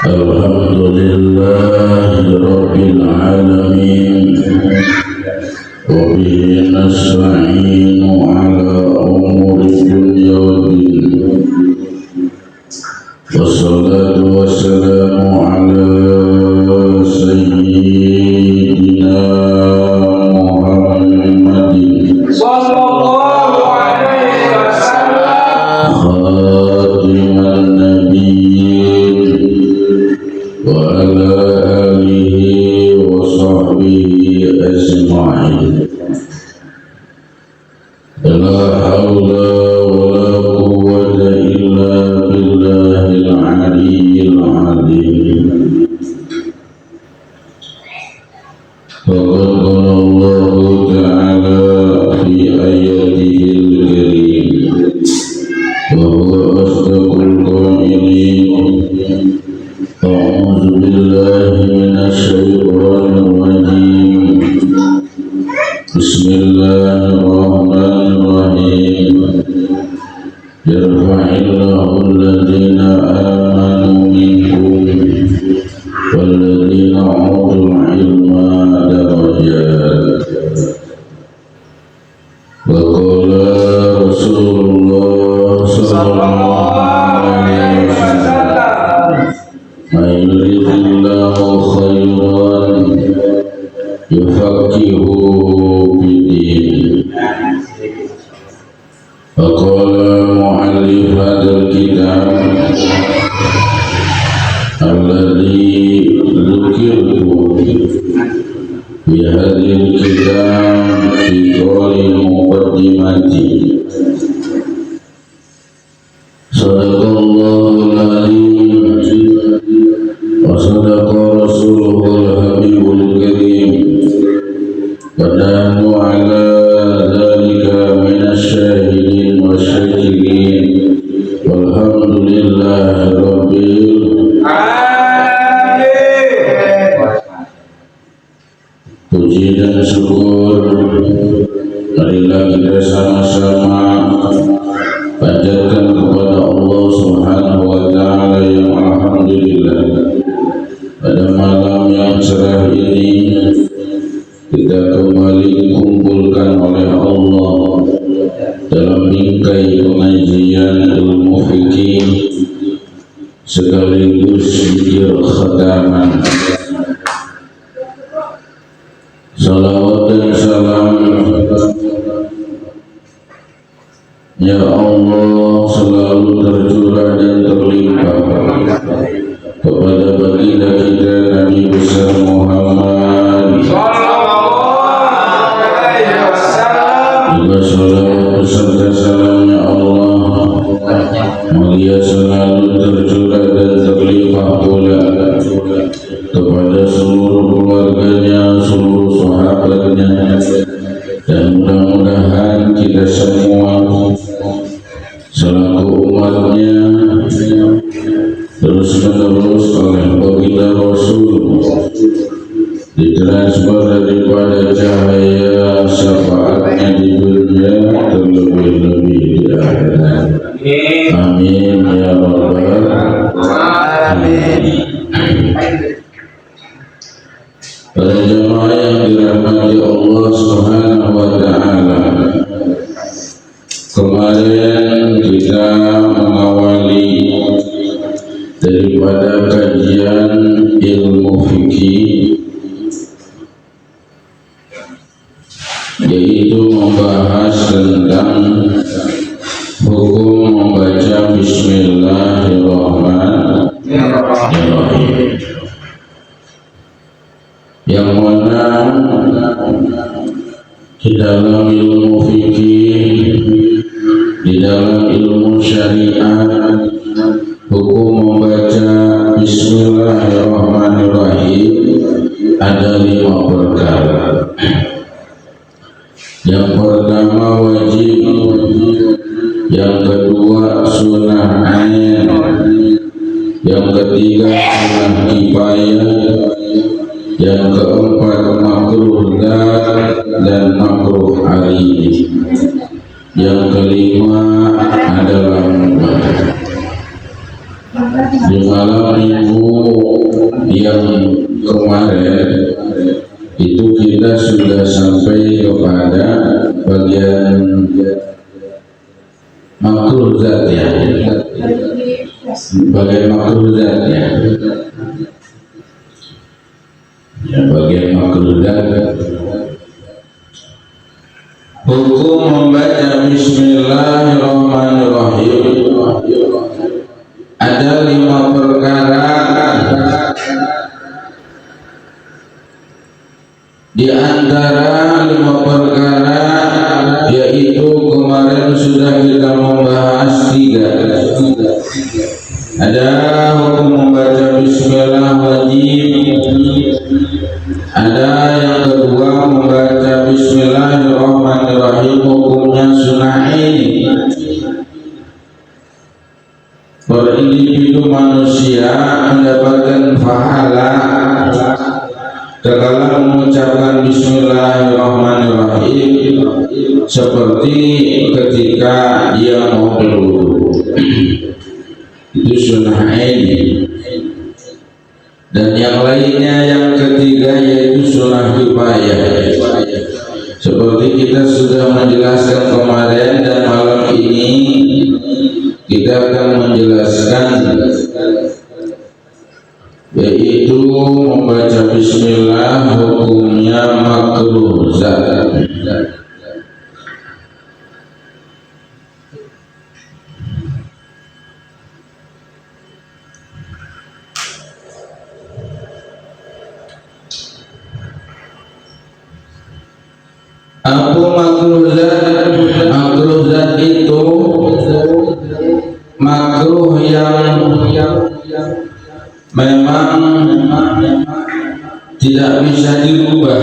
Alhamdulillahi Rabbil Alamin. Wabihi nasta'inu ala umuri dunya waddin. Wassalatu wassalamu ala sayyidina Muhammadin sallallahu alaihi wasallam khatiman nabiyyin wa ala alihi wa sahbihi ajma'in. La hawla wa la quwwata illa billahil aliyyil azim. Faqad qala Allahu ta'ala fi ayatihil karim wa huwa asdaqul qailin. A'udzu billahi minasy syaithanir rajim. Bismillahirrahmanirrahim. Yarfa'illahu alladhina amanu minkum walladhina utul ilma darajat. Wa qala Rasulullah sallallahu alaihi wasallam, "Man yuridillahu khairan yufaqihuhu fid-din." Faqala mu'allif hadzal kitab alladhi dzukirtu fi hadzal kitab fi qawli muqaddimati. Sadaqallahul alim wa sadaqa rasuluhul habibul karim. Qadamu ala dzalika minasy syahidin wasyakirin. Walhamdulillahi rabbil alamin. Puji dan syukur marilah kita sama-sama panjatkan kepada Allah Subhanahu wa ta'ala yang alhamdulillah pada malam yang cerah ini kita kembali dikumpulkan oleh Allah dalam bingkai pengajian ilmu fikih sekaligus zikir khataman. Salawat dan salam ya Allah selalu tercurah dan terlimpah kepada baginda kita Nabi besar Muhammad. Juga salawat beserta salamnya Allah mulia selalu tercurah dan terlimpah pula kepada seluruh keluarganya, seluruh sahabatnya, dan mudah-mudahan kita semua selaku umatnya terus menerus oleh baginda Rasul ditransfer daripada cahaya syafaatnya di dunia terlebih-lebih di akhirat. Amin ya rabbal alamin. Para jemaah yang dirahmati Allah Subhanahu wa ta'ala, kemarin kita mengawali daripada kajian ilmu fikih, yaitu membahas tentang hukum membaca Bismillahirrahmanirrahim, yang mana di dalam ilmu fikih, di dalam ilmu syariat, hukum membaca Bismillahirrahmanirrahim ada 5 perkara. Yang pertama wajib, yang kedua sunnah ain, yang ketiga sunnah kifayah, yang keempat makruh dan makruh ali, yang kelima adalah mubah. Di malam minggu yang kemarin itu kita sudah sampai kepada bagian makruh zat ya, bagian makruh zat ya, bagian makruh zat. Hukum membaca Bismillahirrahmanirrahim. Ada 5 perkara, di antara 5 perkara yaitu kemarin sudah kita membahas 3. Ada hukum membaca Bismillah wajib. Ada yang kedua membaca Bismillahirrahmanirrahim hukumnya sunnah ini. Per individu manusia mendapatkan pahala tatkala mengucapkan Bismillahirrahmanirrahim seperti ketika dia mau berwudu. Itu sunnah ini. Dan yang lainnya yang ketiga yaitu sunnah kifayah. Seperti kita sudah menjelaskan kemarin dan malam ini kita akan menjelaskan yaitu membaca Bismillah hukumnya makruh zat. Apa makruh zat? Makruh zat itu makruh yang memang tidak bisa dirubah.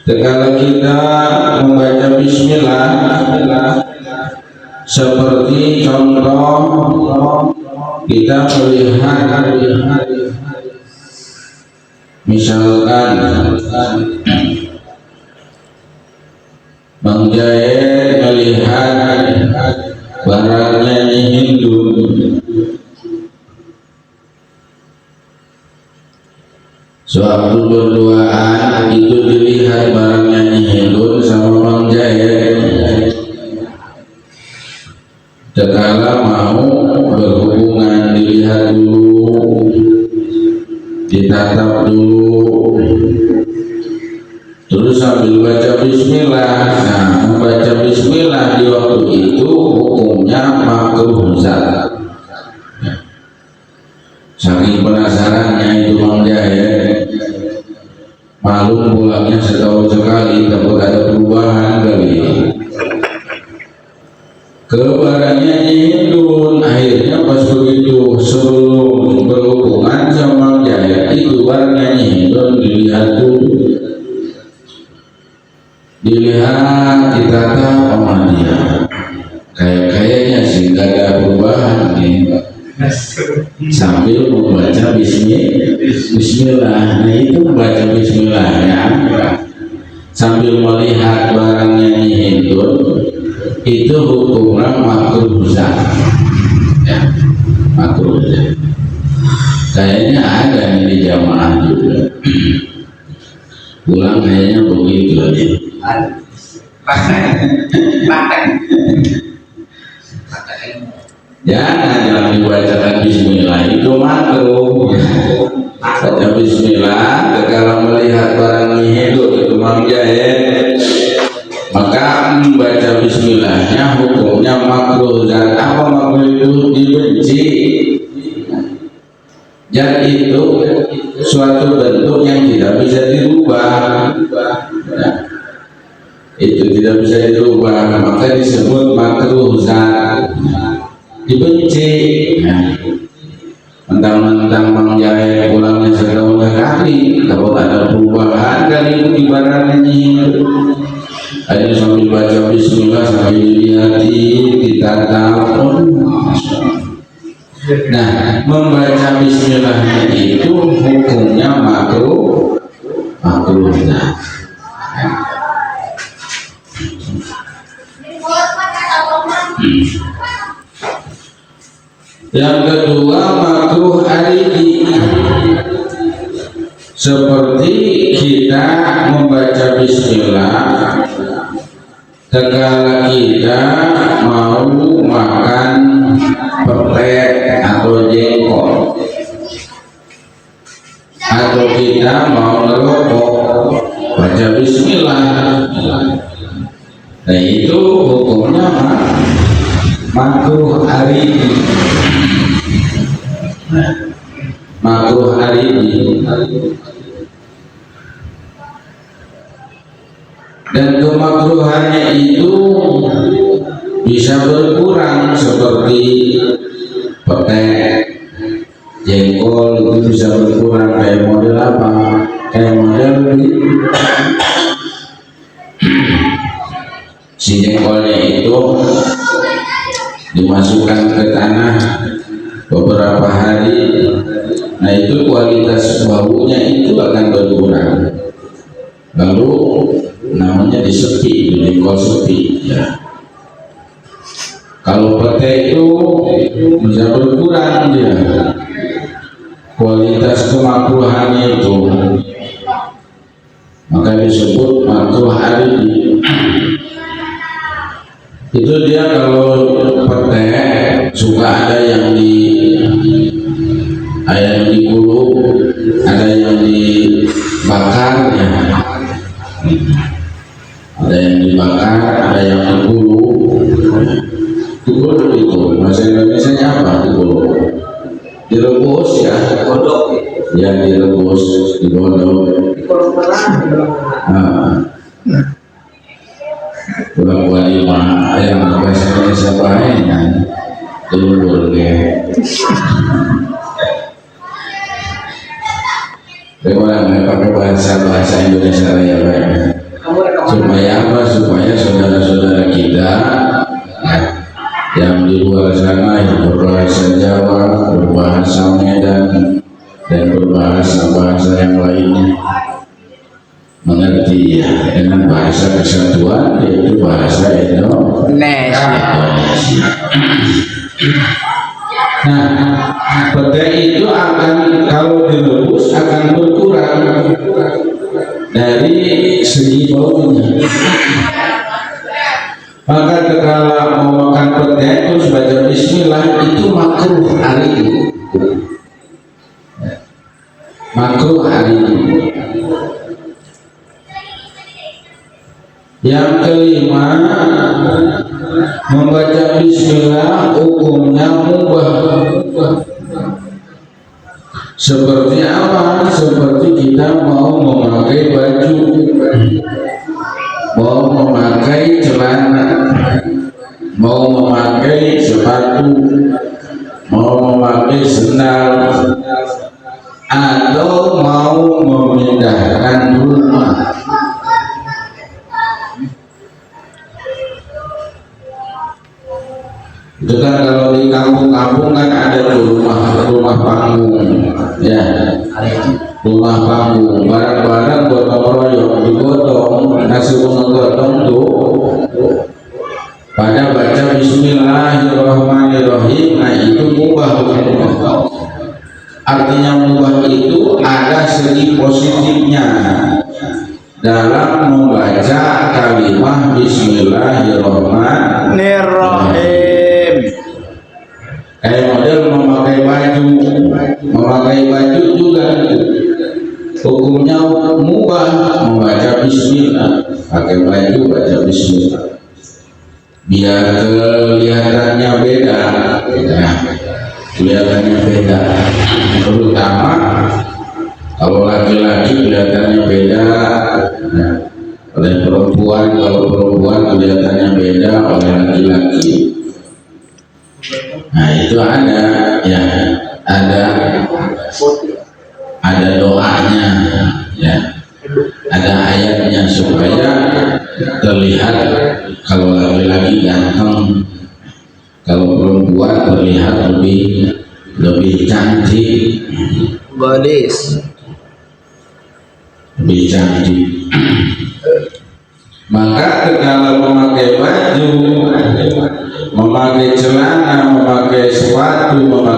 Tatkala kita membaca Bismillah, seperti contoh kita melihat misalkan Bang Jaya melihat barangnya Hindu, sewaktu berduaan itu dilihat barangnya Hindu sama Bang Jaya. Tatkala mau berhubungan dilihat dulu, ditatap dulu, terus sambil baca Bismillah. Nah, membaca Bismillah di waktu itu hukumnya makruh zat. Saking penasarannya itu Bang Jaya, malum pulangnya setahun sekali, takut ada perubahan kali. Ke barangnya Hindun, akhirnya pas begitu sebelum berhubungan sama Bang Jaya, itu barangnya Hindun dilihat dulu. Dilihat, ditatap sama dia, kayaknya sih gak ada perubahan nih, sambil membaca Bismillah. Nah itu membaca Bismillahnya sambil melihat barangnya Hindun, itu hukumnya makruh zat ya, makruh zat. Kayaknya ada nih di jamaah juga. Pulang kayaknya begitu aja. Jangan dibacakan Bismillah, itu makruh. Baca Bismillah kalau melihat barang hidup itu Bang Jaya, maka membaca Bismillahnya hukumnya makruh. Dan apa makruh itu? Dibenci. Dan itu suatu bentuk yang tidak bisa dirubah. Nah, itu tidak bisa dirubah, maka disebut makruh zat, dibenci. Nah, mentang-mentang Bang Jaya pulangnya setahun sekali, takut ada perubahan kali di barangnya. Ayo sambil baca Bismillah, sambil dilihatin, ditatap. Nah, membaca Bismillahnya itu hukumnya makruh zat. Yang kedua makruh aridi, seperti kita membaca bismillah tatkala kita mau makan pete atau jengkol, atau kita mau ngerokok baca bismillah. Nah itu hukumnya makruh aridi. Makruh aridi. Dan kemakruhannya itu bisa berkurang, seperti pete, jengkol itu bisa berkurang. Kayak model apa? Kayak model si jengkolnya itu dimasukkan ke tanah beberapa hari, nah itu kualitas baunya itu akan berkurang. Lalu namanya disepi, jengkol sepi ya. Kalau pete itu bisa berkurang dia kualitas kemakruhannya itu, maka disebut makruh aridi. Itu dia kalau pete suka ada yang digulung, ada yang dibakar ya. Ada yang dibakar, ada yang digulung. Digulung itu bahasa Indonesia apa? Digulung, direbus ya, digodok ya, direbus, digodok. Pulang wali mah yang bahasa Indonesia baik kan, telur ya. Bagaimana pakai bahasa Indonesia ya baik. Supaya apa? Supaya saudara-saudara kita yang di luar sana yang berbahasa Jawa, berbahasa Medan, dan berbahasa yang lainnya mengerti ya, dengan bahasa kesatuan, yaitu bahasa Indonesia. Nah, pete itu akan kalau direbus akan berkurang dari segi baunya. Maka ketika mau makan pete terus baca bismillah, itu makruh hari ini. Makruh hari ini. Yang kelima, membaca bismillah hukumnya mubah. Seperti apa? Seperti kita mau memakai baju, mau memakai celana, mau memakai sepatu, mau memakai sendal, atau mau memindahkan rumah. Itu kan kalau di kampung-kampung kan ada rumah panggung ya, rumah panggung, barang-barang gotong royong digotong, nasi gotong tuh pada baca bismillahirrahmanirrahim. Nah itu mubah. Artinya mubah itu ada segi positifnya dalam membaca kalimat bismillahirrahmanirrahim. Kayak model memakai baju juga hukumnya mubah, membaca bismillah, pakai baju baca bismillah, biar kelihatannya beda, kelihatannya beda. Terutama kalau laki-laki kelihatannya beda, oleh perempuan, kalau perempuan kelihatannya beda oleh laki-laki. Nah itu ada ya, ada doanya ya, ada ayatnya supaya terlihat kalau laki-laki ganteng, kalau perempuan terlihat lebih cantik, lebih cantik. Maka kalau memakai baju, memakai celana, memakai sepatu, memakai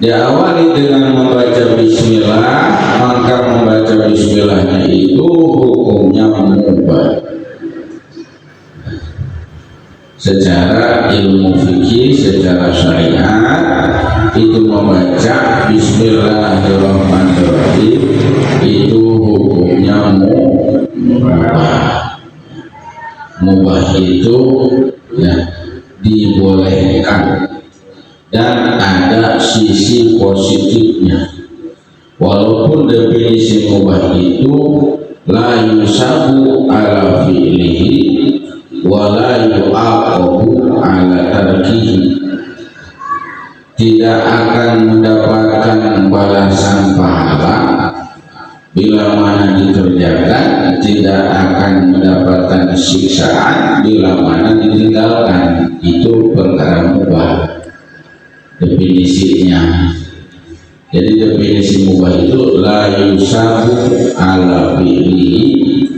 diawali dengan membaca bismillah, maka membaca bismillahnya itu hukumnya mubah. Secara ilmu fikih, secara syariat, itu membaca bismillahirrahmanirrahim itu hukumnya mubah. Mubah itu ya dibolehkan dan ada sisi positifnya. Walaupun definisi mubah itu la yusabu ala fi'lihi wala yu'aqabu ala tarkihi, tidak akan mendapatkan balasan pahala bila mana dikerjakan, tidak akan mendapatkan siksaan bila mana ditinggalkan. Itu perkara mubah definisinya. Jadi definisi mubah itu la yusabu ala fi'lihi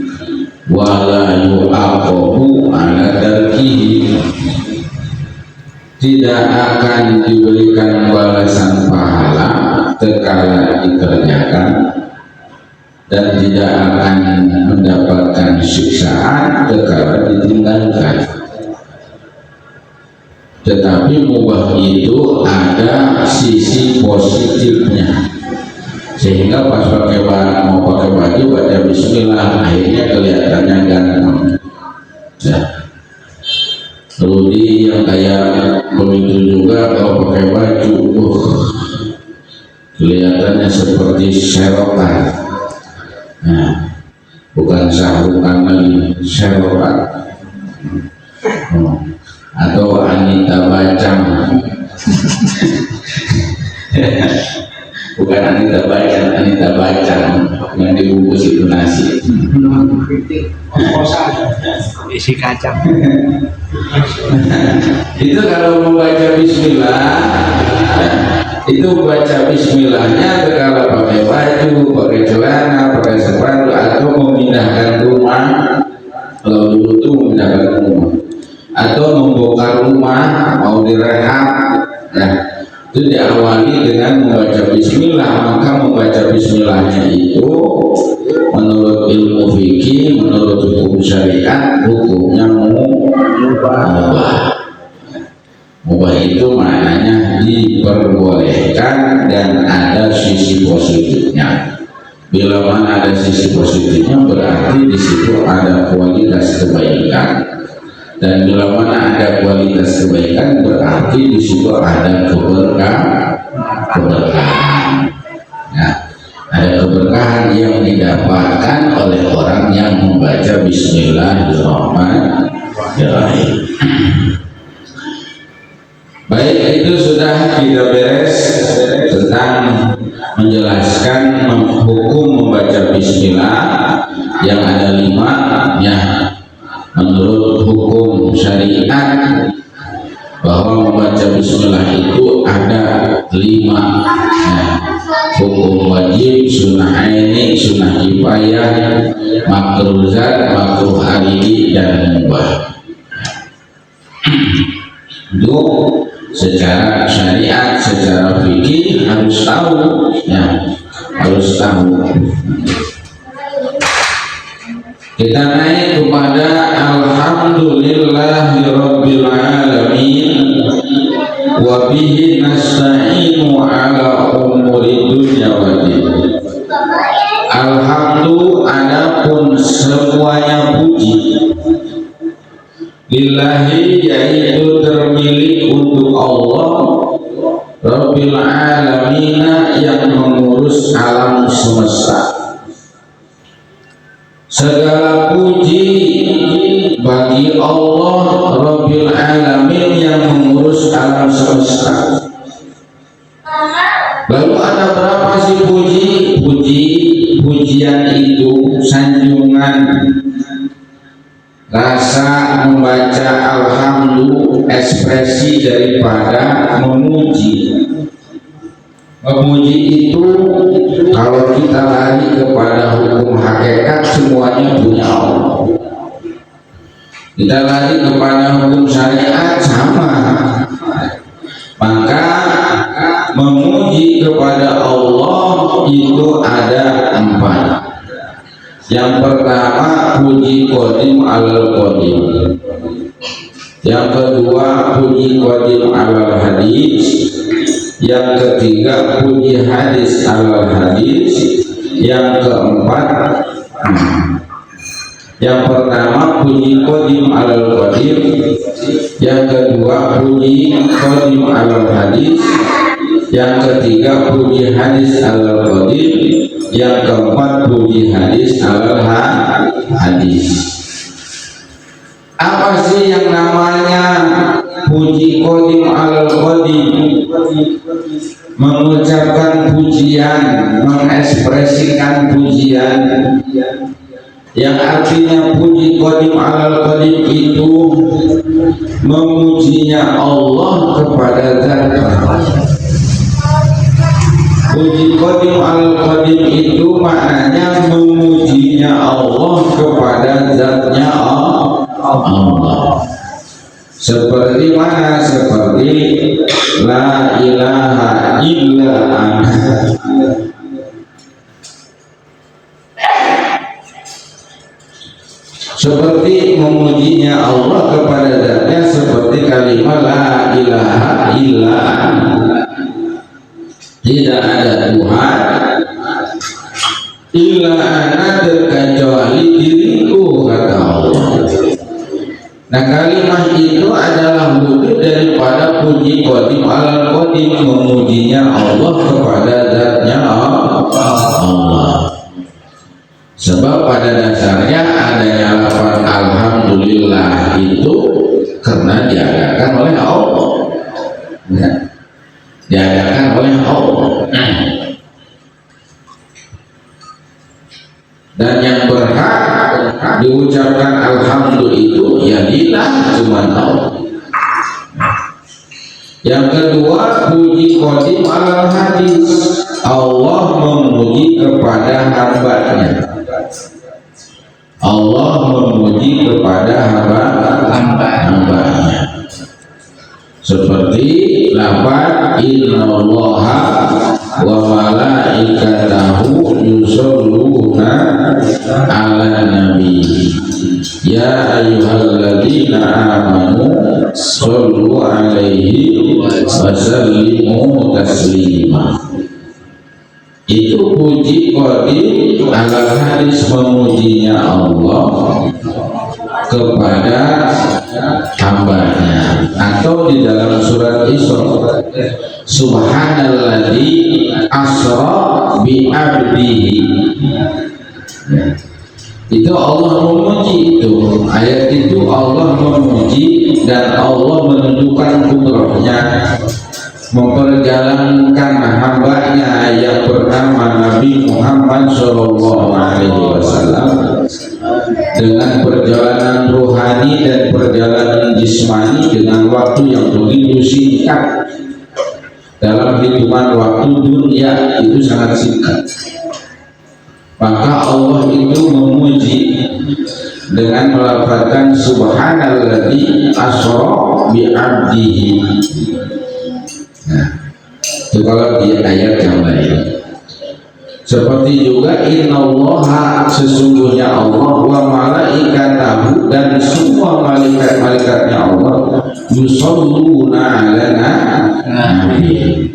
wala yu'aqabu ala tarkihi, tidak akan diberikan balasan pahala tatkala dikerjakan dan tidak akan mendapatkan siksaan tatkala ditinggalkan. Tetapi mubah itu ada sisi positifnya, sehingga pas mau pakai baju baca bismillah, akhirnya kelihatannya ganteng ya. Rudi yang kayak begitu juga kalau pakai baju kelihatannya seperti serokan. Nah, bukan sahrukan lagi, serokan. Atau Anita Bacang. Bukan Anita Bacang yang dibungkus itu nasi. Isi kacang. Itu kalau membaca bismillah, itu baca bismillahnya kalau pakai baju, pakai celana, pakai sepatu, atau memindahkan rumah. Kalau dulu tuh memindahkan rumah atau membongkar rumah mau direhab, nah itu diawali dengan membaca bismillah. Maka membaca bismillahnya itu menurut ilmu fikih, menurut hukum syariat, hukumnya mubah. Mubah itu maknanya diperbolehkan dan ada sisi positifnya. Bila mana ada sisi positifnya berarti di situ ada kualitas kebaikan. Dan bila mana ada kualitas kebaikan berarti di situ ada keberkahan. Nah, ada keberkahan yang didapatkan oleh orang yang membaca bismillahirrahmanirrahim. Baik, itu sudah kita beres tentang menjelaskan hukum membaca bismillah yang ada 5 ya. Menurut hukum syariat bahwa membaca bismillah itu ada 5 ya. Hukum wajib, sunnah aini, sunnah kifayah, makruh zat, makruh hariri, dan mubah. Itu secara syariat, secara fikih harus tahu ya, harus tahu. Kita naik kepada alhamdulillahirabbil alamin wa bihi nasta'inu ala umuri dunya waddin. Alhamdulillah, adapun semuanya puji lillahi, yaitu termilik untuk Allah Rabbil alamin, yang mengurus alam semesta. Segala puji bagi Allah Rabbil alamin yang mengurus alam semesta. Lalu ada berapa sih pujian itu, sanjungan, rasa membaca alhamdulillah, ekspresi daripada memuji. Memuji itu kalau kita lari kepada hukum hakikat semuanya punya Allah. Kita lari kepada hukum syariat sama. Maka memuji Yang pertama puji qadim alal qadim. Yang kedua puji qadim alal hadis. Yang ketiga puji hadis alal hadis. Yang keempat, yang pertama puji qadim alal qadim. Yang kedua puji qadim alal hadis. Yang ketiga puji hadis alal qadim. Yang keempat puji hadis alal hadis. Apa sih yang namanya puji qadim alal qadim? Mengucapkan pujian, mengekspresikan pujian, yang artinya puji qadim alal qadim itu memujinya Allah kepada zatnya. Puji qadim alal qadim itu maknanya memujinya Allah kepada zatnya Allah. Seperti mana? Seperti la ilaha illa anta. Seperti memujinya Allah kepada zatnya seperti kalimat la ilaha illa anta. Tidak ada Tuhan illa ana terkecuali diriku, kata Allah. Nah, kalimat itu adalah wujud daripada puji qadim alal qadim, memujinya Allah kepada zatnya Allah. Sebab pada dasarnya adanya lafaz alhamdulillah itu karena diadakan oleh Allah. Ya. Diadakan oleh Allah. Dan yang berhak diucapkan alhamdulillah itu ya lillah, cuma Allah. Yang kedua puji qadim alal hadis. Allah memuji kepada hambanya. Allah memuji kepada hambanya. Seperti lafaz innallaha wa malaikatahu yusholluna ala nabi ya ayyuhalladzina amanu shollu alaihi wa sallimu taslima. Itu puji qadim alal hadis, memujinya Allah kepada hambanya. Atau di dalam surat Isra, subhanalladzi asra bi abdihi. Itu Allah memuji, itu ayat itu Allah memuji dan Allah menunjukkan kudrahnya, memperjalankan hambanya yang bernama Nabi Muhammad SAW dengan perjalanan rohani dan perjalanan jismani dengan waktu yang begitu singkat. Dalam hitungan waktu dunia itu sangat singkat, maka Allah itu memuji dengan melafazkan subhanalladzi asra bi abdihi. Nah, itu kalau di ayat yang lain. Seperti juga innallaha, sesungguhnya Allah, wa malaikatahu, dan semua malaikat-malaikatnya Allah, yusholluna ala nabi.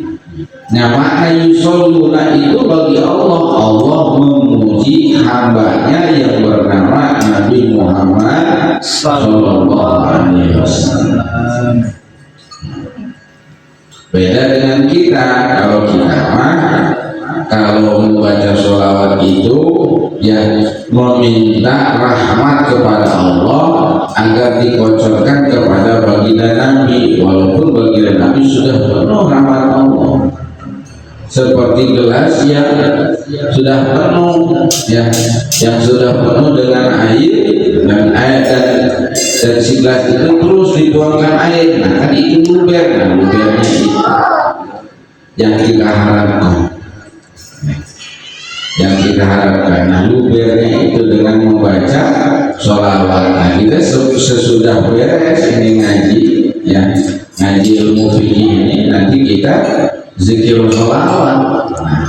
Nah, makna yusholluna itu bagi Allah, Allah memuji hambanya yang bernama Nabi Muhammad sallallahu alaihi wasallam. Beda dengan kita. Kalau kita kalau membaca sholawat itu ya meminta rahmat kepada Allah agar dikocorkan kepada baginda Nabi, walaupun baginda Nabi sudah penuh rahmat Allah, seperti gelas yang sudah penuh, ya, yang sudah penuh dengan air dan si gelas itu terus dituangkan air. Nah, kan itu luber. Nah, lubernya itu yang kita harapkan. Nah, lubernya itu dengan membaca sholawat. Nah, kita sesudah beres ini ngaji, ya, ngaji ilmu fikih ini, nanti kita zikir sholawat. Nah,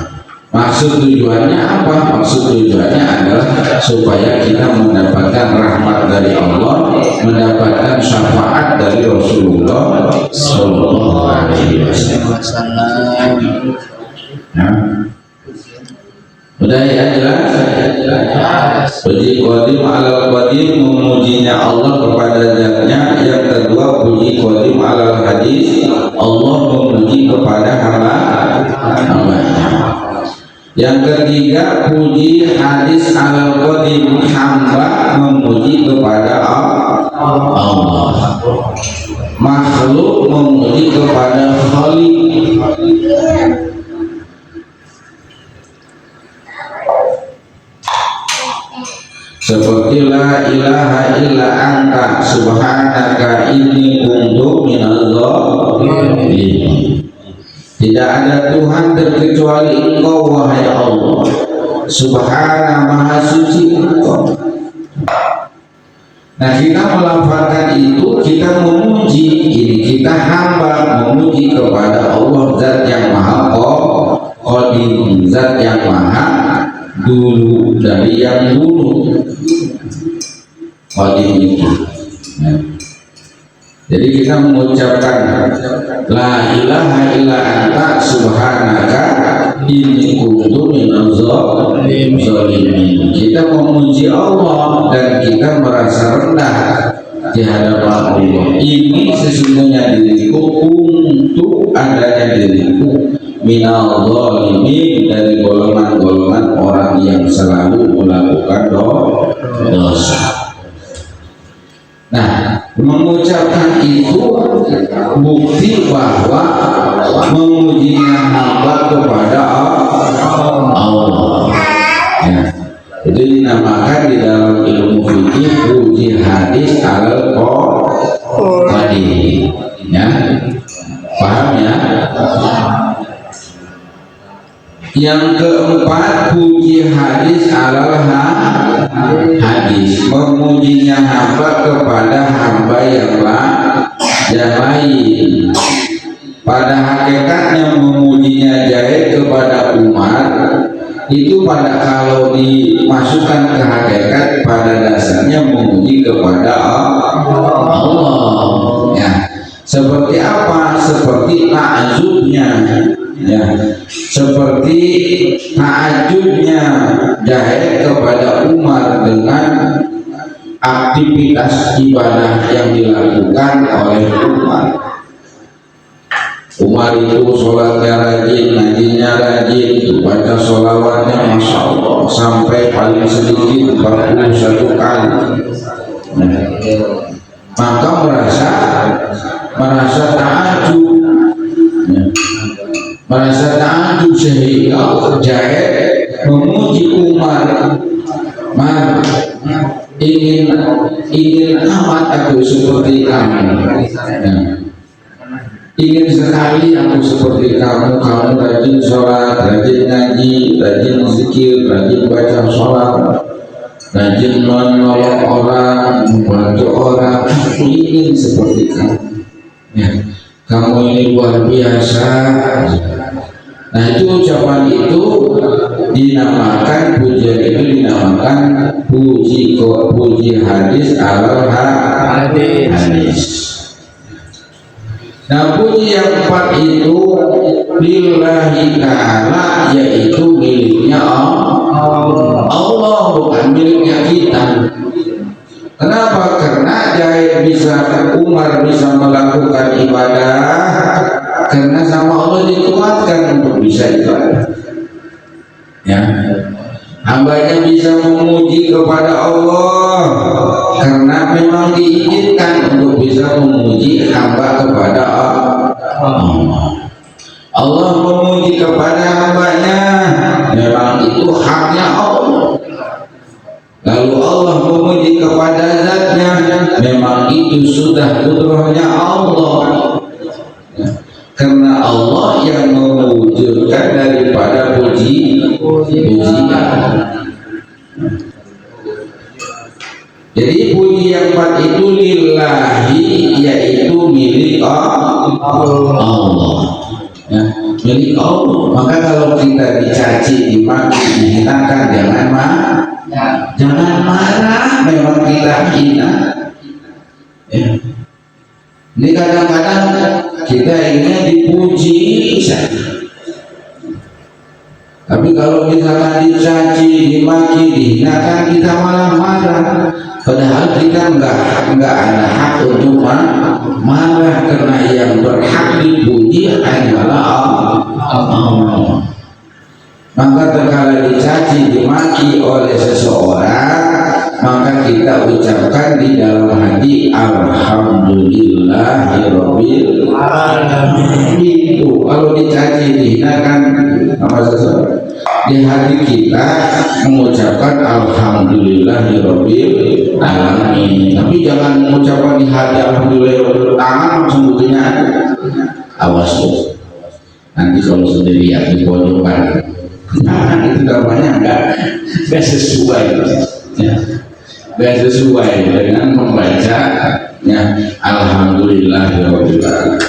maksud tujuannya apa? Maksud tujuannya adalah supaya kita mendapatkan rahmat dari Allah, mendapatkan syafaat dari Rasulullah Sallallahu Alaihi Wasallam. Nah, udah ya jelas. Puji qadim alal qadim, memujinya Allah kepada zatnya. Yang kedua, puji qadim alal hadis, Allah memuji kepada hamba-hambanya. Yang ketiga, puji hadis alal qadim, hamba memuji kepada Allah, makhluk memuji kepada Khaliq. Seperti la ilaha illa anta subhanaka inni kuntu minadh dhalimin. Tidak ada Tuhan terkecuali Engkau wahai Allah, subhana maha suci Engkau. Nah, kita melafalkan itu, kita memuji, ini kita hamba memuji kepada Allah, zat yang maha qadim, zat yang maha dulu dari yang dulu. Qadim itu. Nah, jadi kita mengucapkan la ilaha illa anta subhanaka inni kuntu minadh dhalimin. Kita memuji Allah dan kita merasa rendah di hadapan Allah. Ini sesungguhnya diriku, untuk adanya diriku minadh dhalimin, dari golongan-golongan orang yang selalu melakukan dosa. Nah, mengucapkan itu bukti bahwa memujinya hamba kepada Allah. Ya, itu dinamakan di dalam ilmu fikih puji hadis alal qadim. Ya, paham ya? Yang keempat, puji hadis alal hadis, memujinya hamba kepada hamba yang lain. Pada hakikatnya memujinya Zaid kepada Umar itu pada kalau dimasukkan ke hakikat pada dasarnya memuji kepada Allah. Ya, seperti apa? Seperti ta'ajubnya. Ya, seperti ta'ajubnya Zaid kepada Umar dengan aktivitas ibadah yang dilakukan oleh Umar. Umar itu sholatnya rajin, ngajinya rajin, baca sholawatnya Masya Allah sampai paling sedikit 41 kali. Nah, maka merasa ta'ajub, ya, merasa ta'ajub sehingga Zaid memuji Umar. Ingin amat aku seperti kamu. Nah, ingin sekali aku seperti kamu. Kamu rajin sholat, rajin ngaji, rajin zikir, rajin baca sholat, rajin menolong orang, membantu orang. Aku ingin seperti kamu. Ya, kamu ini luar biasa. Nah, itu ucapan itu dinamakan, pujian itu dinamakan puji hadis alal hadis. Nah, puji yang keempat itu lillahi ta'ala, yaitu miliknya Allah, bukan miliknya kita. Kenapa? Karena Zaid Umar bisa melakukan ibadah karena sama Allah dikuatkan untuk bisa ibadah. Ya, hambanya bisa memuji kepada Allah karena memang diizinkan untuk bisa memuji hamba kepada Allah. Allah memuji kepada hambanya, memang itu haknya Allah. Lalu Allah memuji kepada zatnya, memang itu sudah kudrahnya Allah. Karena Allah yang mewujudkan daripada pujian. Jadi puji yang empat itu lillahi, yaitu milik Allah. Ya, milik Allah. Maka kalau kita dicaci, dimaki, dihinakan, jangan Jangan marah, memang kita hina. Ya. Ini kadang-kadang kita ingin dipuji saja. Tapi kalau misalnya dicaci, dimaki, dihinakan, kita malah marah. Padahal kita enggak ada hak untuk marah, karena yang berhak dipuji hanyalah Allah. Maka terkala dicaci, dimaki oleh seseorang, maka kita ucapkan di dalam hati alhamdulillahirabbil alamin. Itu kalau dicaci, dihinakan sama seseorang, di hati kita mengucapkan alhamdulillahirabbil alamin. Tapi jangan mengucapkan di hati alhamdulillah, tangan langsung butuhnya. Awas tuh, nanti kalau sendirian di pojokan, nah, itu namanya enggak sesuai ya. Enggak sesuai dengan membaca ya alhamdulillahirabbil alamin.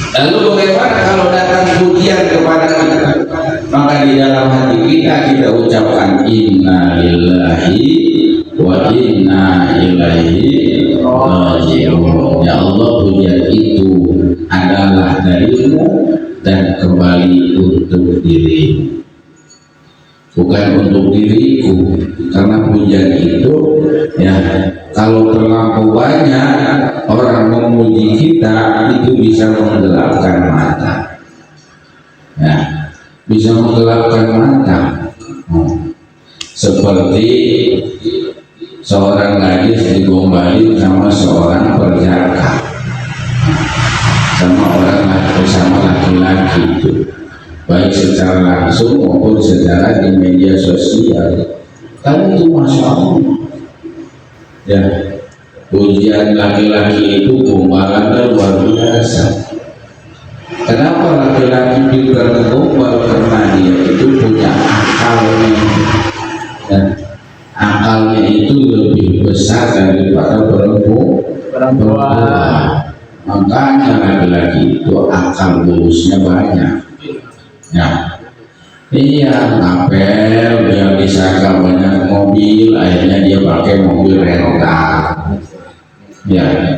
Lalu bagaimana kalau datang pujian kepada kita? Maka di dalam hati kita ucapkan innalillahi wa inna ilaihi raji'un. Ya Allah, pujian itu adalah darimu dan kembali untuk dirimu, bukan untuk diriku. Karena pujian itu ya, kalau terlampau banyak orang memuji kita, itu bisa menggelapkan mata ya, bisa menggelapkan mata. Seperti seorang gadis digombalin sama seorang perjaka, sama orang bersama laki-laki itu, baik secara langsung maupun secara di media sosial. Kan itu masya Allah ya, pujian laki-laki itu gombalannya luar biasa. Kenapa laki-laki pintar gombal? Karena dia itu punya akalnya, dan akalnya itu lebih besar daripada perempuan. Makanya laki-laki itu akal bulusnya banyak ya. Iya, ngapel biar disangka banyak mobil, akhirnya dia pakai mobil rental ya.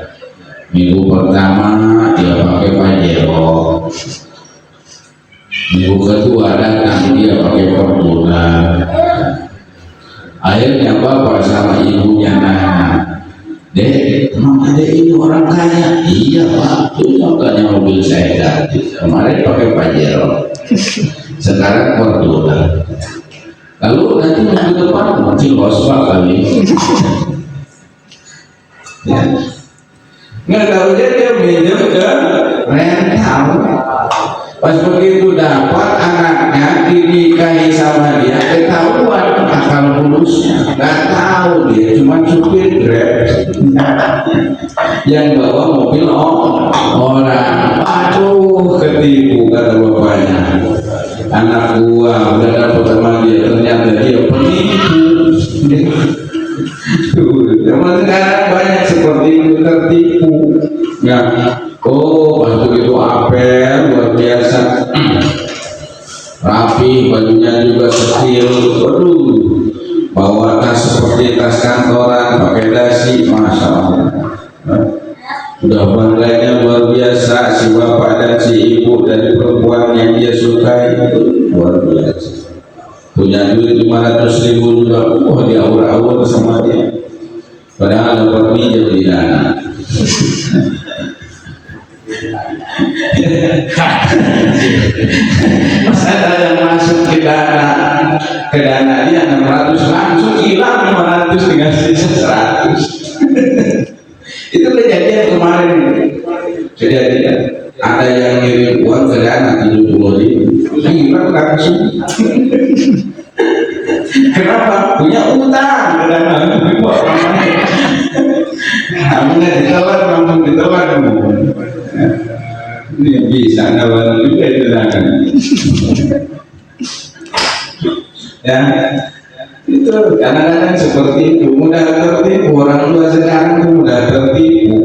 Minggu pertama dia pakai Pajero, minggu kedua datang dia pakai Fortuner. Akhirnya bapak sama ibunya nanya, "Dek, emang ada ini orang kaya?" "Iya Pak, itu makanya mobil saya gratis. Kemarin pakai Pajero, sekarang Fortuner." Lalu nanti minggu depan mungkin Lospa kali ya. Nggak tahu dia minjem ke rental. Pas begitu dapat anaknya dinikahi sama dia, ketahuan akal bulusnya. Nggak tahu dia cuma supir Grab yang bawa mobil orang. Aduh, ketipu kata bapaknya. Anak gua udah dapat teman dia, ternyata dia penipu. Zaman sekarang banyak seperti itu, tertipu ya. Oh, pas begitu apel luar biasa, rapi, bajunya juga setil, waduh, bawa tas seperti tas kantoran, pakai dasi, masya Allah. Udah bangganya luar biasa, si bapak dan si ibu dari perempuan yang dia sukai, luar biasa. Punya duit 500.000 juga, wah dia aur-aur sama dia. Padahal dapat minjem di dana. Masa ada yang masuk ke dana dia 600, langsung hilang 500 dengan sisa 100. Itu kejadian kemarin. Kejadian ada yang ngirim uang ke dana 70.000, hilang langsung. Kenapa? Punya utang ke dana. Namanya ditelan, langsung ditelan. Ini bisa nawan juga itu dana. Ya, itu kadang-kadang seperti itu, mudah tertipu. Orang tua sekarang itu mudah tertipu.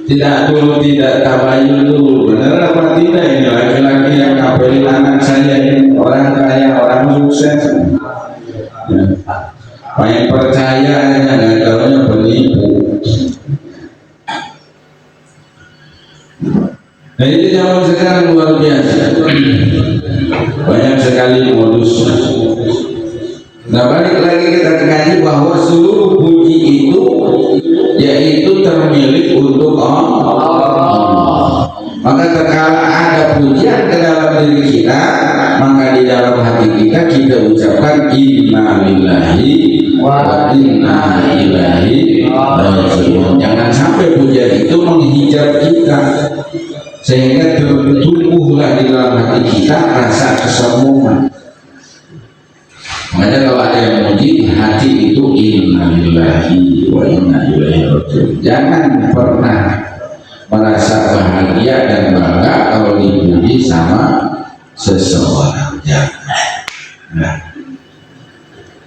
Tidak tabayun dulu, benar apa tidak ini laki-laki yang ngapelin anak saya ini orang kaya, orang sukses. Ya. Pengen percaya nggak tahunya penipu. Nah itu zaman sekarang luar biasa, banyak sekali modus. Nah balik lagi kita ngaji bahwa seluruh puji itu yaitu termilik untuk Allah. Maka terkala ada pujian ke dalam diri kita, maka di dalam hati kita ucapkan inna lillahi wa inna ilaihi raji'un. Jangan sampai pujian itu menghijab kita, sehingga tumbuhlah di dalam hati kita rasa kesombongan. Makanya kalau ada yang memuji, hati itu inna lillahi wa inna ilaihi raji'un. Jangan pernah merasa bahagia dan bangga kalau dipuji sama seseorang. Nah.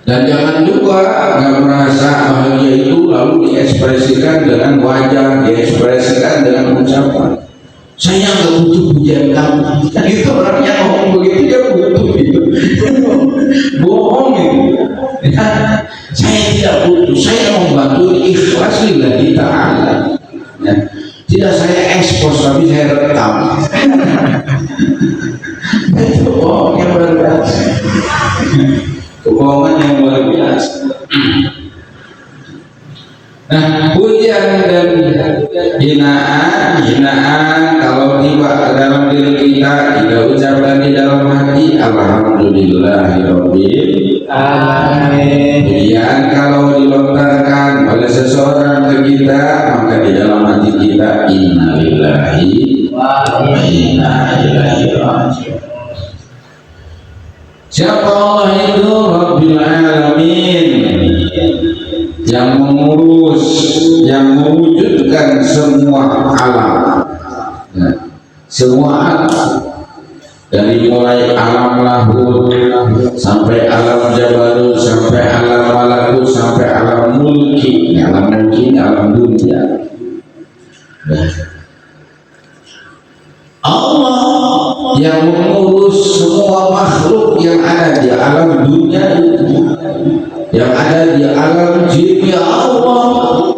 Dan jangan juga nggak merasa bahagia itu lalu diekspresikan dengan wajah, diekspresikan dengan ucapan. Saya nggak butuh pujian kamu. Itu orangnya ngomong begitu, dia butuh itu. Bohong itu. Saya tidak butuh. Saya membantu ikhlas lillahi ta'ala. Ya. Tidak saya ekspos, tapi saya rekam. Itu bohong yang luar biasa. Kebohongan yang luar biasa. Nah, pujian dan hinaan kalau tiba ke dalam diri kita ucapkan di dalam hati, alhamdulillahirabbil alamin. Pujian kalau dilontarkan oleh seseorang ke kita, maka di dalam hati kita innalillahi wa inna ilaihi raji'un. Siapa Allah itu? Rabbil alamin, yang mengurus, yang mewujudkan semua alam. Nah, semua alam, dari mulai alam lahud sampai alam jabarut, sampai alam malakut, sampai alam mulki. Alam mulki, alam dunia. Nah, Allah yang mengurus semua makhluk yang ada di alam dunia itu, yang ada di alam jin, ya Allah.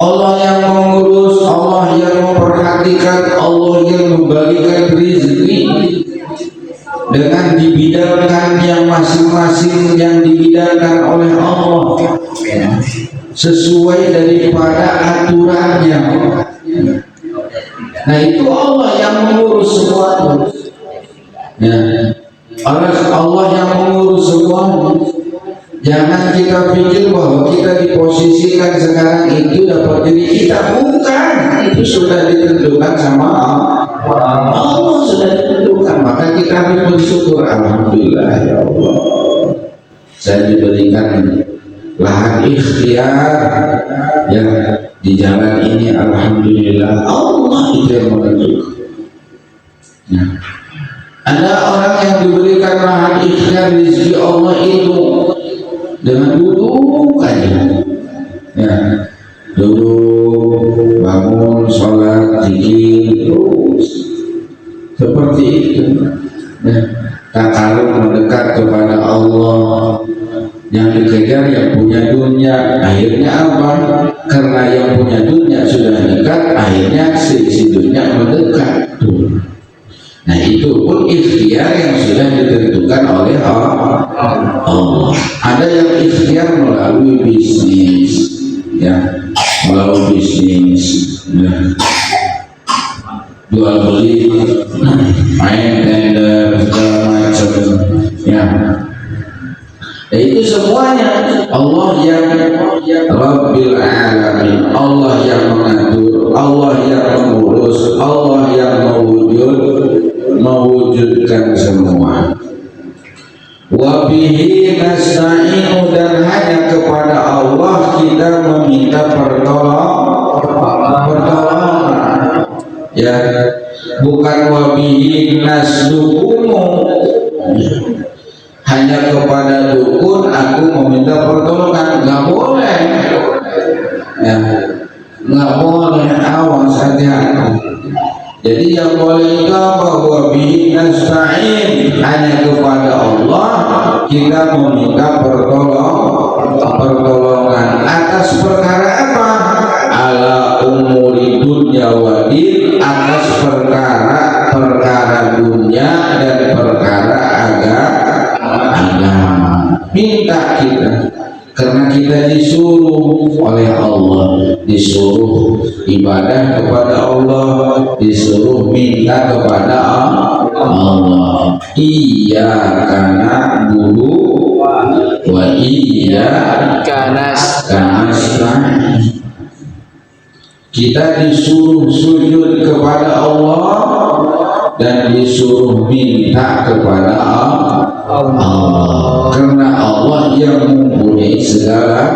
Allah yang mengurus, Allah yang memperhatikan, Allah yang membagikan rezeki dengan dibidangkan yang masing-masing yang dibidangkan oleh Allah sesuai daripada aturannya. Nah itu Allah yang mengurus semuanya. Ya. Allah yang mengurus semuanya. Jangan kita pikir bahwa kita diposisikan sekarang itu dapat diri kita, bukan. Itu sudah ditentukan sama Allah. Allah sudah ditentukan, maka kita harus bersyukur. Alhamdulillah ya Allah, saya diberikan lahan ikhtiar yang di jalan ini. Alhamdulillah, Allah itu yang menentukan. Nah, ada orang yang diberikan lahan ikhtiar rezeki Allah itu dengan duduk aja, ya, duduk, bangun, sholat, zikir, terus seperti itu. Ya, takarub mendekat kepada Allah. Yang dikejar yang punya dunia, akhirnya apa? Karena yang punya dunia sudah dekat, akhirnya si dunia mendekat. Nah itu pun ikhtiar yang sudah ditentukan oleh Allah. Ada yang ikhtiar melalui bisnis, ya, melalui bisnis, ya, jual beli, main tender, segala macam, ya. Nah, itu semuanya Allah yang Rabbil Alamin, Allah yang mengatur, Allah yang mengurus, Allah yang mewujudkan semua. Wabihi nasta'inu, dan hanya kepada Allah kita meminta pertolongan. Ya, bukan wabihi nasdukumu. Hanya kepada dukun aku meminta pertolongan, nggak boleh. Ya, nggak boleh, awas, hati-hati. Jadi yang boleh itu bahwa bihi nasta'in, hanya kepada Allah kita meminta pertolongan atas perkara apa? Ala umuri dunya wa din, atas perkara dunia dan perkara agama. Minta kita karena kita disuruh oleh Allah, disuruh ibadah kepada Allah, disuruh minta kepada Allah. Iyyaka na'budu wa iyyaka nasta'in. Kita disuruh sujud kepada Allah dan disuruh minta kepada Allah, karena Allah yang mempunyai segala.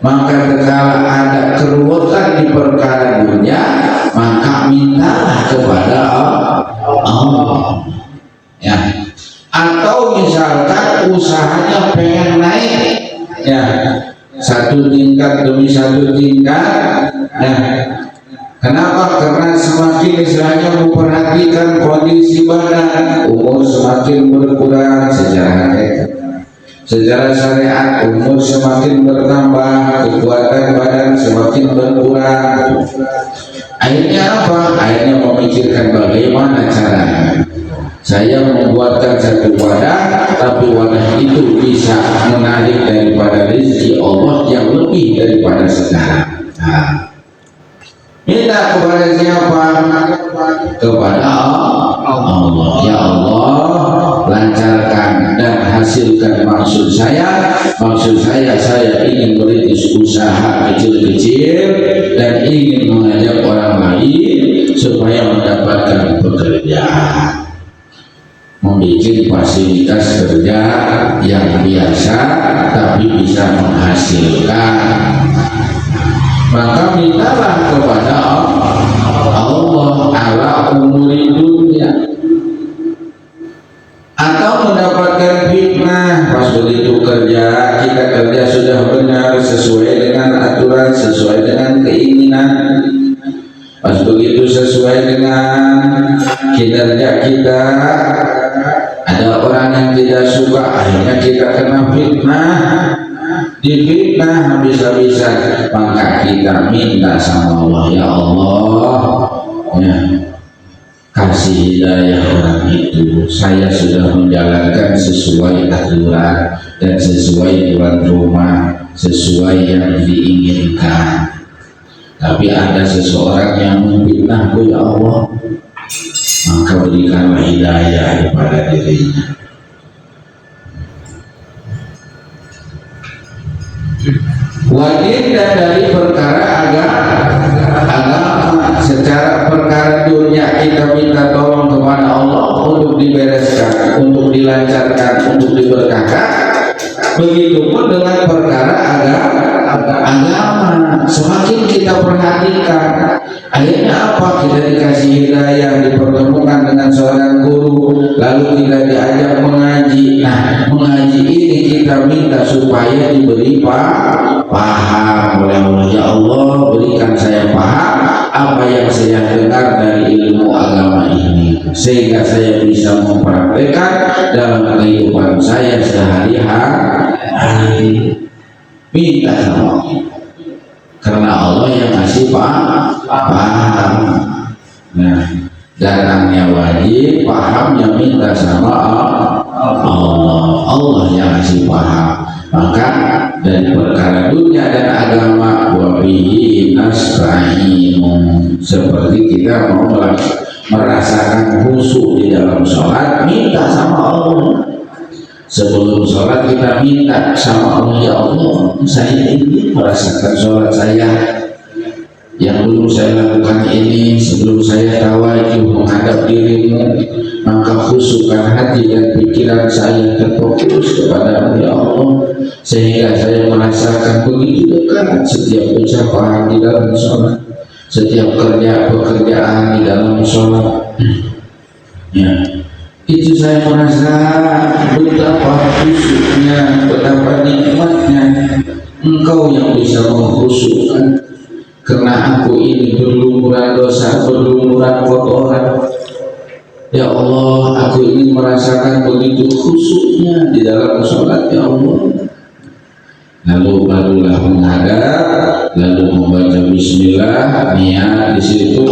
Maka kalau ada keruwetan di perkara dunia, maka mintalah kepada Allah. Ya. Atau misalkan usahanya pengen naik, ya, satu tingkat demi satu tingkat. Kenapa? Karena semakin istilahnya memperhatikan kondisi badan, umur semakin berkurang secara syariat, umur semakin bertambah, kekuatan badan semakin berkurang. Akhirnya apa? Akhirnya memikirkan bagaimana caranya saya membuatkan satu wadah, tapi wadah itu bisa menarik daripada rezeki Allah yang lebih daripada sekarang. Minta kepada siapa? Kepada Allah. Ya Allah, lancarkan dan hasilkan maksud saya. Maksud saya ingin merintis usaha kecil-kecil dan ingin mengajak orang lain supaya mendapatkan pekerjaan, membuat fasilitas kerja yang biasa tapi bisa menghasilkan. Maka mintalah kepada Allah ala umuri dunia. Atau mendapatkan fitnah, pas begitu kita kerja sudah benar sesuai dengan aturan, sesuai dengan keinginan, pas begitu sesuai dengan kinerja kita, ada orang yang tidak suka, akhirnya kita kena fitnah. Difitnah habis-habisan, maka kita minta sama Allah, ya Allah, ya, kasih hidayah orang itu. Saya sudah menjalankan sesuai aturan dan sesuai tuan rumah, sesuai yang diinginkan, tapi ada seseorang yang memfitnahku, ya Allah, maka berikanlah hidayah kepada dirinya. Wajib dan dari perkara agama, secara perkara dunia kita minta tolong kepada Allah untuk dibereskan, untuk dilancarkan, untuk diberkahkan. Begitupun dengan perkara agama, semakin kita perhatikan, akhirnya apa? Kita dikasih hidayah, dipertemukan dengan seorang guru, lalu kita diajak mengaji. Nah, mengaji ini kita minta supaya diberi paham oleh Allah. Ya Allah, berikan saya paham apa yang saya dengar dari ilmu agama ini, sehingga saya bisa mempraktekkan dalam kehidupan saya sehari-hari. Minta sama Allah, karena Allah yang ngasih paham. Nah, datangnya wajib, pahamnya minta sama Allah yang ngasih paham. Maka dari perkara dunia dan agama, wa bihi nasta'in, seperti kita mau merasakan khusyuk di dalam sholat, minta sama Allah. Sebelum sholat kita minta sama Allah, ya Allah, saya ingin merasakan sholat saya yang belum saya lakukan ini. Sebelum saya tawadhu menghadap dirimu, maka khusyukkan hati dan pikiran saya terfokus kepada ya Allah, sehingga saya merasakan begitu dekat setiap ucapan di dalam sholat, setiap pekerjaan di dalam sholat. Ya, itu saya merasa betapa khusyuknya, betapa nikmatnya Engkau yang bisa mengkhusyukkan. Karena aku ini berlumuran dosa, berlumuran kotoran, Ya Allah, aku ingin merasakan begitu khusyuknya di dalam sholat, ya Allah. Lalu barulah menghadap, lalu membaca bismillah, niat di situ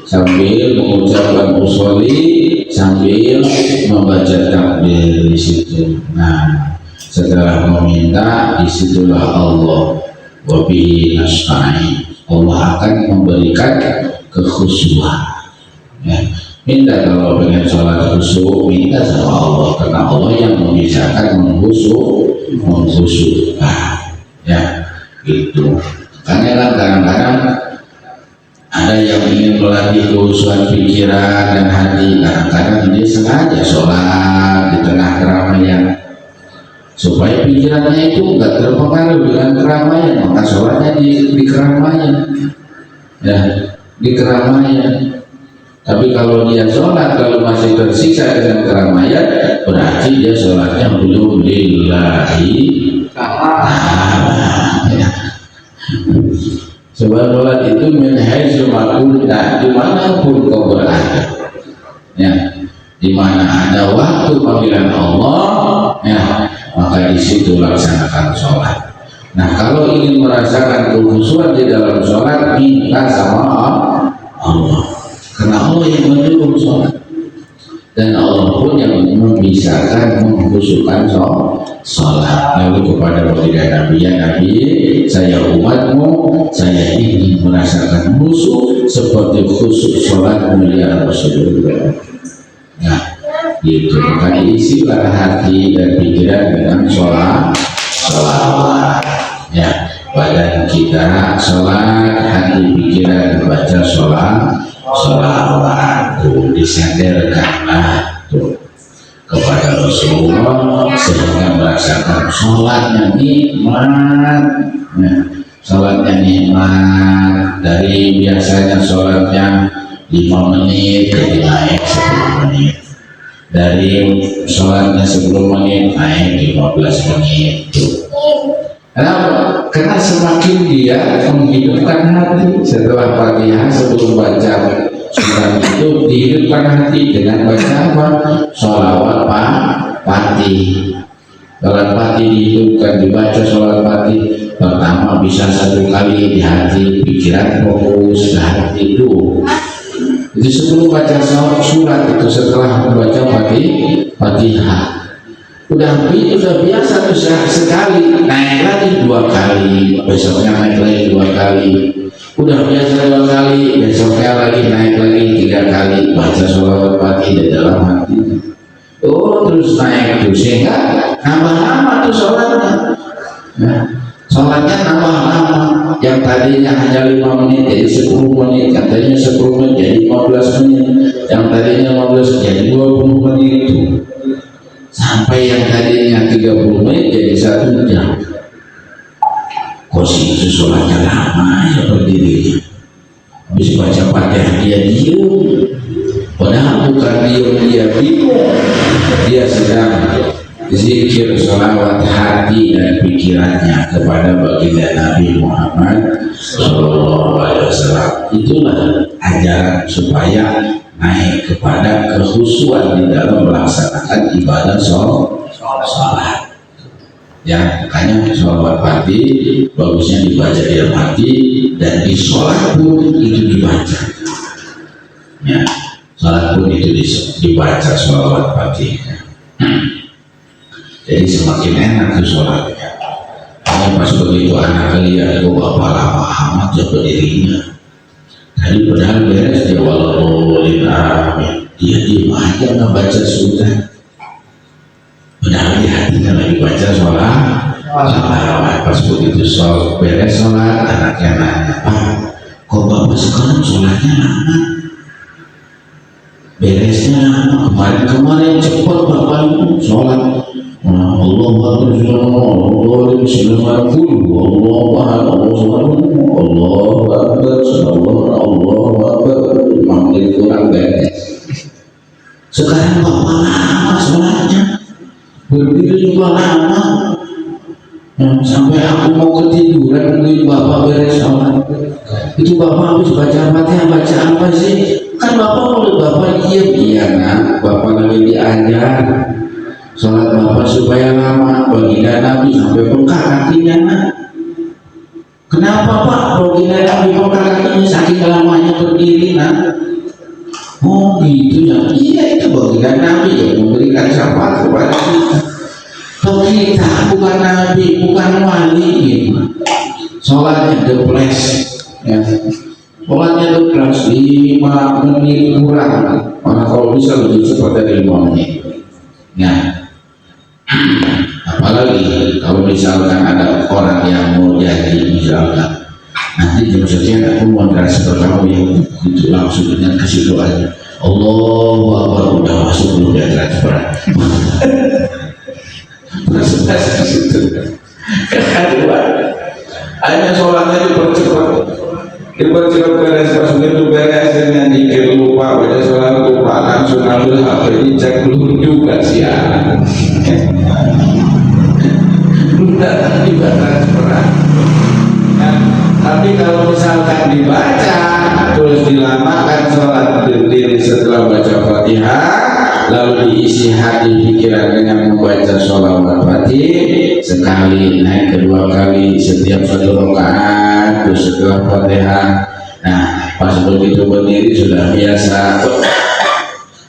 sambil mengucapkan usholi, sambil membaca takbir di situ. Nah, setelah meminta, disitulah Allah wabihi nasta'in. Allah akan memberikan kekhusyuan. Ya. Minta kalau pengen sholat khusyuk, minta sama Allah, karena Allah yang memisahkan mengkhusyuk. Ya, gitu. Karena kadang-kadang ada yang ingin melatih kekhusyuan pikiran dan hati. Kadang-kadang dia sengaja sholat di tengah keramaian supaya pikirannya itu enggak terpengaruh dengan keramaian, maka sholatnya di keramaian. Ya, di keramaian. Tapi kalau dia sholat kalau masih tersiksa dengan keramaian, berarti dia sholatnya belum lillahi ta'ala. Sebab sholat itu min haitsu ma kunta, dimanapun kau berada, ya, dimana ada waktu panggilan Allah, ya, maka di situ laksanakan sholat. Nah, kalau ingin merasakan kekhusyuan di dalam sholat, minta sama Allah. Karena Allah yang menyuruh sholat, dan Allah pun yang memisahkan mengkhusyukkan sholat. Lalu kepada baginda Nabi, ya Nabi, saya umatmu, saya ingin merasakan khusyuk seperti khusyuk sholatmu ya Rasulullah. Nah, itu maka isilah hati dan pikiran dengan sholawat. Ya, badan kita sholat, hati pikiran baca sholawat tuh, disandarkanlah tuh kepada Rasulullah sehingga merasakan sholatnya nikmat. Nah, sholatnya nikmat, dari biasanya sholatnya 5 menit jadi naik 10 menit, dari sholatnya 10 menit naik 15 menit tuh. Kenapa? Karena semakin dia menghidupkan hati setelah Fatihah, sebelum baca surat itu dihidupkan hati dengan baca apa? Sholawat Fatih. Sholawat Fatih dihidupkan, dibaca sholawat Fatih. Pertama bisa 1 kali di hati, pikiran fokus ke hati itu. Jadi sebelum baca surat itu, setelah membaca Fatihah, udah biasa tuh sekali, naik lagi 2 kali, besoknya naik lagi 2 kali, udah biasa 2 kali, besoknya lagi naik lagi 3 kali, baca sholawat Fatih di dalam hati. Oh, terus naik tuh sehingga nambah lama tuh sholatnya. Nah, sholatnya nambah lama, yang tadinya hanya 5 menit jadi 10 menit, yang tadinya 10 menit jadi 15 menit, yang tadinya 15 jadi 20 menit itu. Sampai yang tadinya 30 menit jadi 1 jam. Kok sih itu sholatnya lama ya berdirinya. Habis baca Fatihah dia diem, padahal bukan dia bingung, dia sedang zikir sholawat hati dan pikirannya kepada baginda Nabi Muhammad SAW. Itulah ajaran supaya naik kepada kekhusyuan di dalam melaksanakan ibadah sholat. Ya, makanya sholawat Fatih bagusnya dibaca di dalam hati, dan di sholat pun itu dibaca. Ya, sholat pun itu dibaca sholawat Fatih. Jadi semakin enak tuh sholatnya. Pas begitu anak lihat, kok bapak lama amat ya berdirinya. Tadi padahal beres dia walauliin amin, dia diem aja nggak baca sudah. Padahal di hatinya lagi baca sholat. Pas begitu beres sholat, anaknya nanya, Pak, kok bapak sekarang sholatnya lama? Beresnya lama, kemarin cepat bapak itu sholat. Allah Akbar, Allah Akbar, kurang beres. Sekarang bapak lama sholatnya, berdiri juga lama, sampai aku mau ketiduran nungguin bapak beres sholat. Itu bapak harus baca Fatihah, baca apa sih? Kan bapak kalau bapak diam, iya nak, bapak lagi diajar sholat bapak supaya lama. Baginda Nabi sampai bengkak kakinya nak. Kenapa pak? Baginda Nabi bengkak kakinya saking lamanya berdiri nak. Oh gitu ya, iya itu baginda Nabi yang memberikan syafaat kepada kita. Kalau kita bukan Nabi, bukan wali gitu. Sholatnya deples ya. Sholatnya deples 5 menit kurang. Mana kalau bisa lebih cepat dari 5 menit. Nah, apalagi kalau misalkan ada orang yang mau jadi misalkan nanti jam sekian aku mau transfer kamu ya, itu langsung dengan kasih doa Allahu Akbar, udah masuk belum dia transfer. Presentasi di situ. Kedua, hanya sholatnya dipercepat beres, pas begitu beres dengan dikir lupa baca sholat lupa langsung ambil HP dicek dulu juga siang. Udah juga transferan. Tapi kalau misalkan dibaca terus dilamakan sholat berdiri setelah baca Fatihah, lalu diisi hati pikiran dengan membaca sholawat Fatih sekali, naik kedua kali setiap 1 rakaat terus setelah Fatihah. Nah, pas begitu berdiri sudah biasa.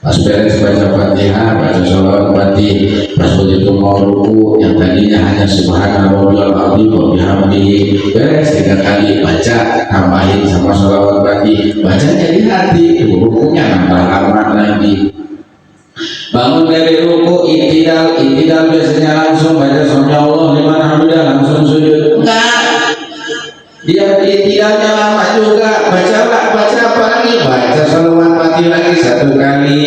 Pas beres baca Fatihah, baca sholawat Fatih, pas begitu mau ruku yang tadinya hanya subhanallahil azim wa bihamdihi, beres 3 kali baca, tambahin sama sholawat Fatih, bacanya di hati, rukunya nambah lama lagi. Bangun dari ruku, itidal biasanya langsung baca sami Allah liman hamidah langsung sujud. Enggak, dia itidalnya lama juga, baca apa lagi? Baca sholawat Fatih lagi 1 kali,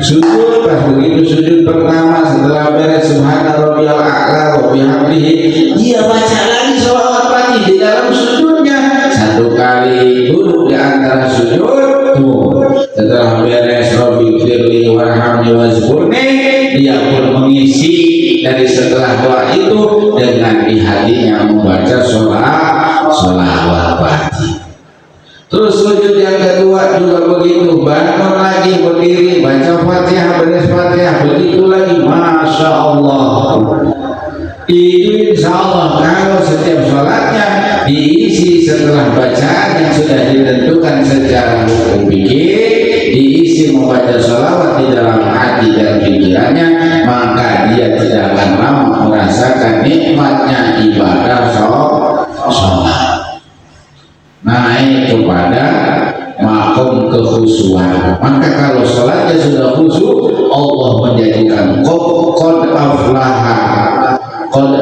sujud. Pas begitu sujud pertama setelah beres subhanarabbiyal a'la wa bihamdihi, dia baca lagi sholawat Fatih di dalam sujudnya 1 kali, duduk di antara sujud tuh. Setelah beres Rabbi firli warhamni wazkurni, dia pun mengisi dari setelah doa itu dengan di hatinya membaca sholawat Fatih. Terus sujud yang kedua juga begitu, bangun lagi berdiri baca Fatihah, beres Fatihah, begitu lagi, Masya Allah. Itu insya Allah kalau setiap sholatnya diisi setelah bacaan yang sudah ditentukan secara hukum fikih, diisi membaca sholawat di dalam hati dan pikirannya, maka dia tidak akan lama merasakan nikmatnya ibadah sholat. Naik kepada makom kekhusyuan. Maka kalau sholatnya sudah khusyuk, Allah menjadikan qad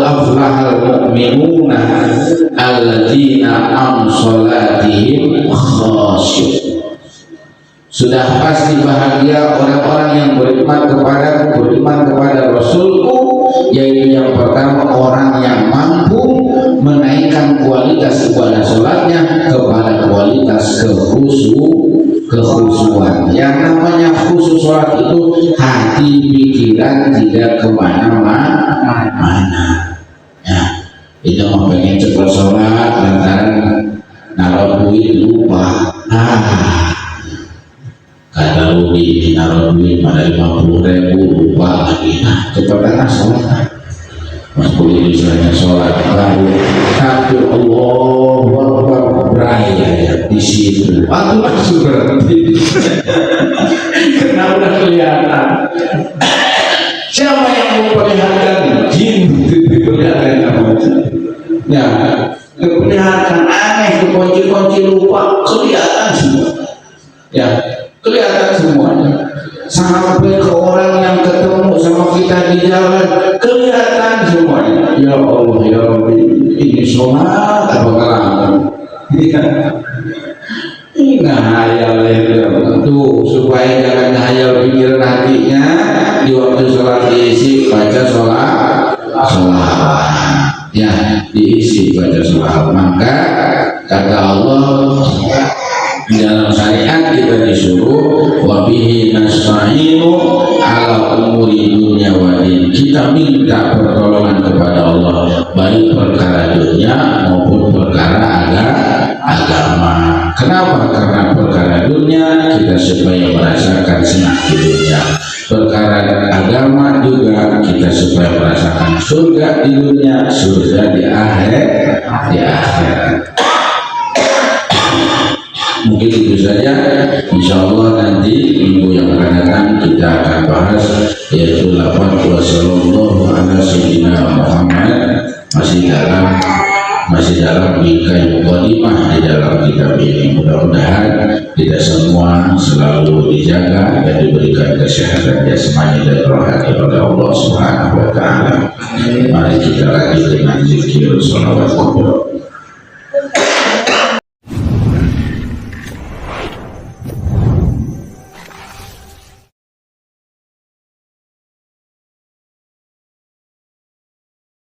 aflahal mu'minuna alladzina am sholatihim khasyu'un. Sudah pasti bahagia orang-orang yang beriman kepada Rasulku, yaitu yang pertama orang yang mampu menaikkan kualitas ibadah sholatnya kepada kualitas kekhusyuan. Yang namanya khusyuk sholat itu hati pikiran tidak kemana-mana. Ya, itu mau pengen cepat sholat lantaran naruh duit lupa. Kata Rudi naruh duit pada 50.000 lupa lagi. Cepatan sholat. Mas boleh misalnya sholat baru tapi Allahu Akbar beraya di situ. Aku langsung berhenti. Karena udah kelihatan. Siapa yang memperlihatkan jin diperlihatkan apa? Ya, kelihatan aneh, kunci-kunci lupa kelihatan semua. Ya, kelihatan semuanya. Sampai ke orang yang ketemu sama kita di jalan kelihatan semuanya. Ya Allah ya Rabbi, ini sholat apa kalangan? Ini ngahayal ya tuh, supaya jangan ngahayal pikiran hatinya di waktu sholat diisi baca sholat ya, diisi baca sholat. Maka kata Allah dalam syariat kita disuruh wabihi nasta'inu ala umuri dunia wa din. Kita minta pertolongan kepada Allah baik perkara dunia maupun perkara agama. kita supaya merasakan senang di dunia. Perkara agama juga kita supaya merasakan surga di dunia, surga di akhirat. Mungkin itu saja. Insya Allah nanti minggu yang akan datang kita akan bahas yaitu lafaz wasallallahu ala sayyidina Muhammad, masih dalam bingkai mukadimah di dalam kitab ini. Mudah-mudahan kita semua selalu dijaga dan diberikan kesehatan jasmani dan rohani oleh Allah Subhanahu wa taala. Mari kita lanjut dengan zikir salawat.